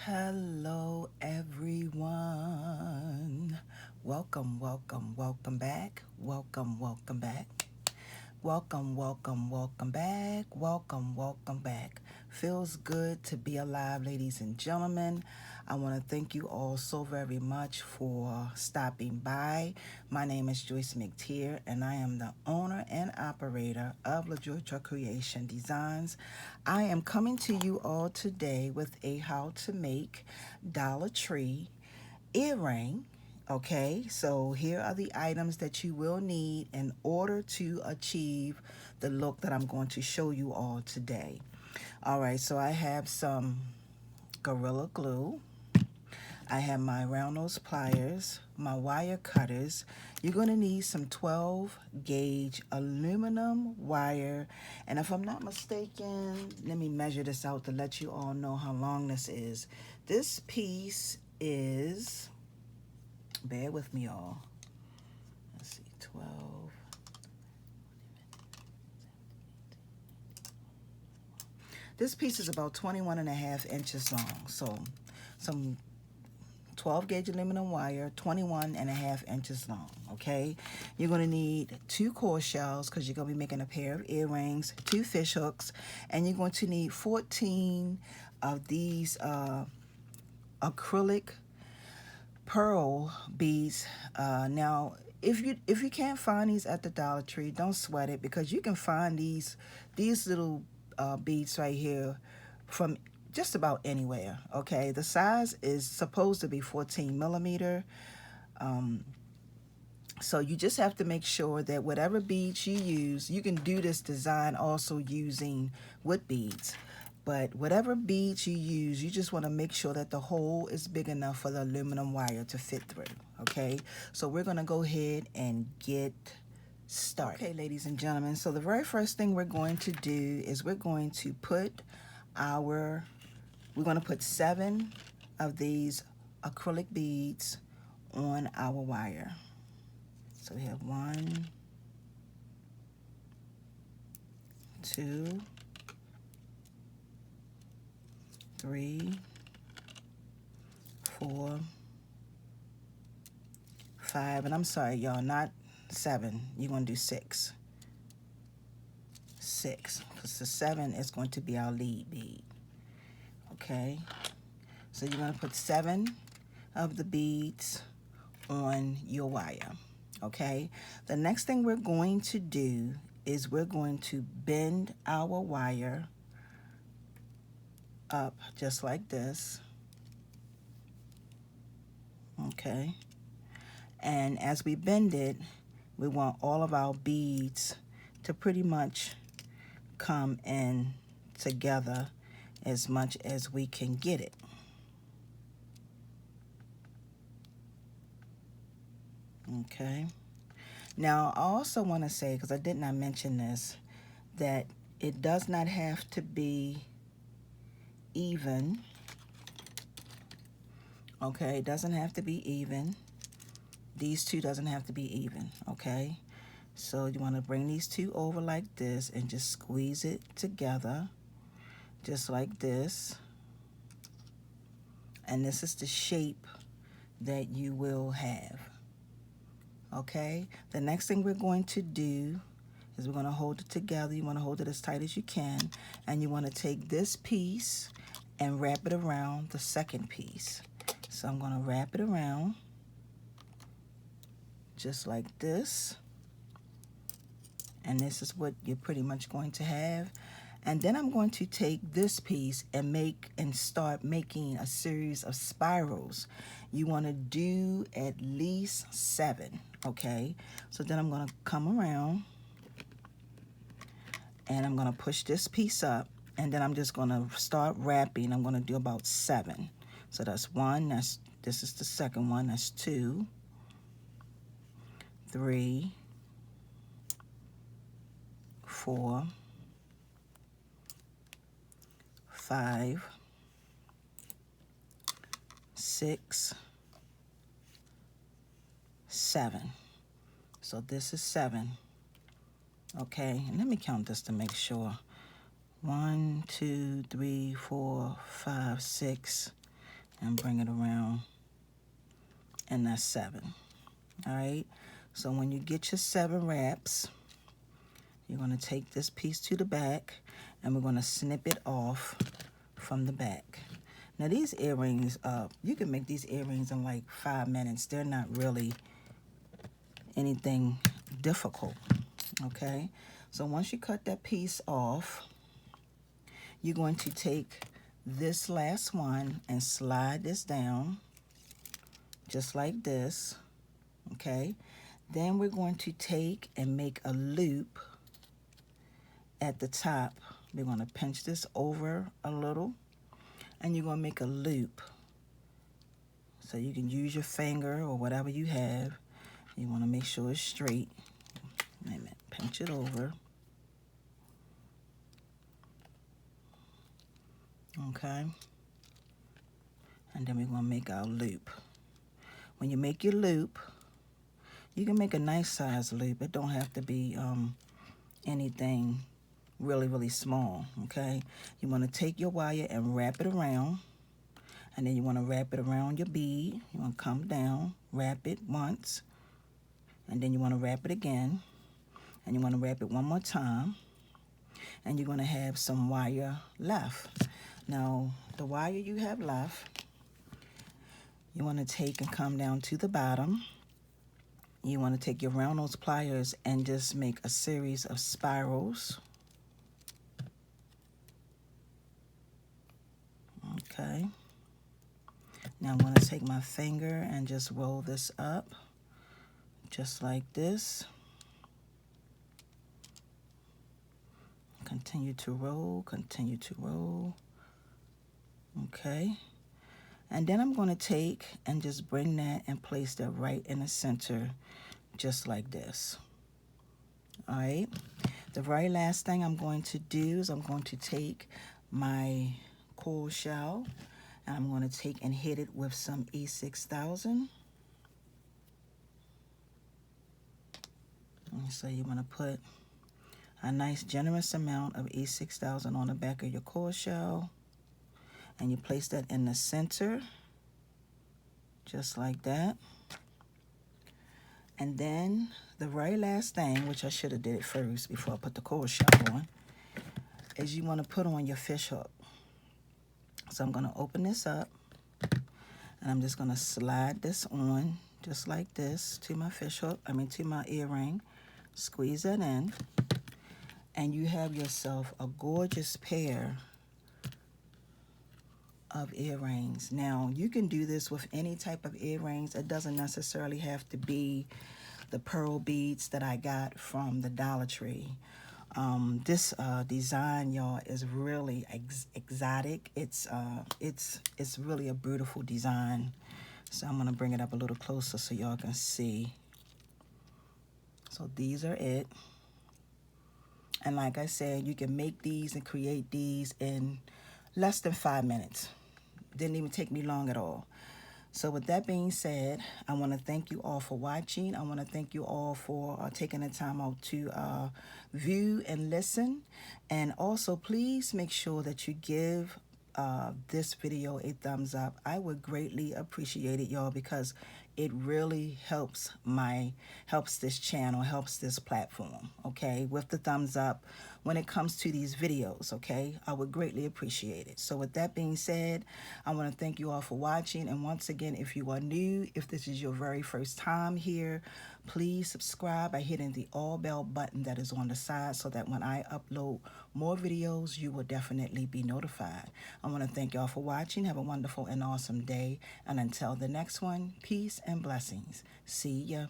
Hello, everyone. Welcome, welcome, welcome back. Welcome, welcome back. Welcome, welcome, welcome back. Welcome, welcome back. Feels good to be alive, ladies and gentlemen. I want to thank you all so very much for stopping by. My name is Joyce McTeer, and I am the owner and operator of Lajoytra Creation Designs. I am coming to you all today with a how to make Dollar Tree earring. Okay, so here are the items that you will need in order to achieve the look that I'm going to show you all today. All right, so I have some Gorilla Glue. I have my round nose pliers, my wire cutters. You're going to need some 12 gauge aluminum wire. And if I'm not mistaken, let me measure this out to let you all know how long this is. This piece is, bear with me all. Let's see, 12. This piece is about 21.5 inches long. So some 12 gauge aluminum wire, 21.5 inches long. Okay, you're going to need 2 core shells because you're going to be making a pair of earrings, 2 fish hooks, and you're going to need 14 of these acrylic pearl beads. Now if you can't find these at the Dollar Tree, don't sweat it, because you can find these little beads right here from just about anywhere. Okay, the size is supposed to be 14 millimeter. So you just have to make sure that whatever beads you use, you can do this design also using wood beads. But whatever beads you use, you just want to make sure that the hole is big enough for the aluminum wire to fit through. Okay, so we're going to go ahead and get started. Okay, ladies and gentlemen, so the very first thing we're going to do is we're going to put 7 of these acrylic beads on our wire. So we have 1, 2, 3, 4, 5, and I'm sorry, y'all, not 7. You're going to do 6. 6, because the 7 is going to be our lead bead. Okay, so you're going to put 7 of the beads on your wire. Okay, the next thing we're going to do is we're going to bend our wire up just like this. Okay, and as we bend it, we want all of our beads to pretty much come in together as much as we can get it. Okay, now I also want to say, because I did not mention this, that it does not have to be even. Okay, it doesn't have to be even. These two doesn't have to be even. Okay, so you want to bring these two over like this and just squeeze it together just like this, and this is the shape that you will have. Okay, the next thing we're going to do is we're going to hold it together. You want to hold it as tight as you can, and you want to take this piece and wrap it around the second piece. So I'm going to wrap it around just like this, and this is what you're pretty much going to have. And then I'm going to take this piece and start making a series of spirals. You want to do at least 7. Okay, so then I'm going to come around and I'm going to push this piece up, and then I'm just going to start wrapping. I'm going to do about 7. So that's 1, this is the second one, that's 2, 3, 4, 5, 6, 7. So this is 7. Okay, and let me count this to make sure. 1, 2, 3, 4, 5, 6, and bring it around, and that's 7. All right, so when you get your 7 wraps, you're going to take this piece to the back, and we're going to snip it off from the back. Now these earrings, you can make these earrings in like 5 minutes. They're not really anything difficult, okay? So once you cut that piece off, you're going to take this last one and slide this down just like this, okay? Then we're going to take and make a loop at the top. We're going to pinch this over a little, and you're going to make a loop. So you can use your finger or whatever you have. You want to make sure it's straight. Wait a minute, pinch it over. Okay. And then we're going to make our loop. When you make your loop, you can make a nice size loop. It don't have to be anything really, really small, okay? You want to take your wire and wrap it around, and then you want to wrap it around your bead. You want to come down, wrap it once, and then you want to wrap it again, and you want to wrap it one more time, and you're going to have some wire left. Now, the wire you have left, you want to take and come down to the bottom. You want to take your round nose pliers and just make a series of spirals. Okay. Now I'm going to take my finger and just roll this up, just like this. Continue to roll, continue to roll. Okay. And then I'm going to take and just bring that and place that right in the center, just like this. All right. The very last thing I'm going to do is I'm going to take my coil shell, and I'm going to take and hit it with some E6000. And so you want to put a nice generous amount of E6000 on the back of your coil shell, and you place that in the center, just like that. And then the very last thing, which I should have did it first before I put the coil shell on, is you want to put on your fish hook. So I'm going to open this up, and I'm just going to slide this on just like this to my fish hook, to my earring. Squeeze that in, and you have yourself a gorgeous pair of earrings. Now, you can do this with any type of earrings. It doesn't necessarily have to be the pearl beads that I got from the Dollar Tree. This design, y'all, is really exotic. It's really a beautiful design. So I'm gonna bring it up a little closer so y'all can see. So these are it. And like I said, you can make these and create these in less than 5 minutes. Didn't even take me long at all. So with that being said, I want to thank you all for watching. I want to thank you all for taking the time out to view and listen. And also, please make sure that you give this video a thumbs up. I would greatly appreciate it, y'all, because it really helps this channel, helps this platform, okay, with the thumbs up when it comes to these videos, okay? I would greatly appreciate it. So with that being said, I want to thank you all for watching. And once again, if you are new, if this is your very first time here, please subscribe by hitting the all bell button that is on the side so that when I upload more videos, you will definitely be notified. I want to thank y'all for watching. Have a wonderful and awesome day. And until the next one, peace and blessings. See ya.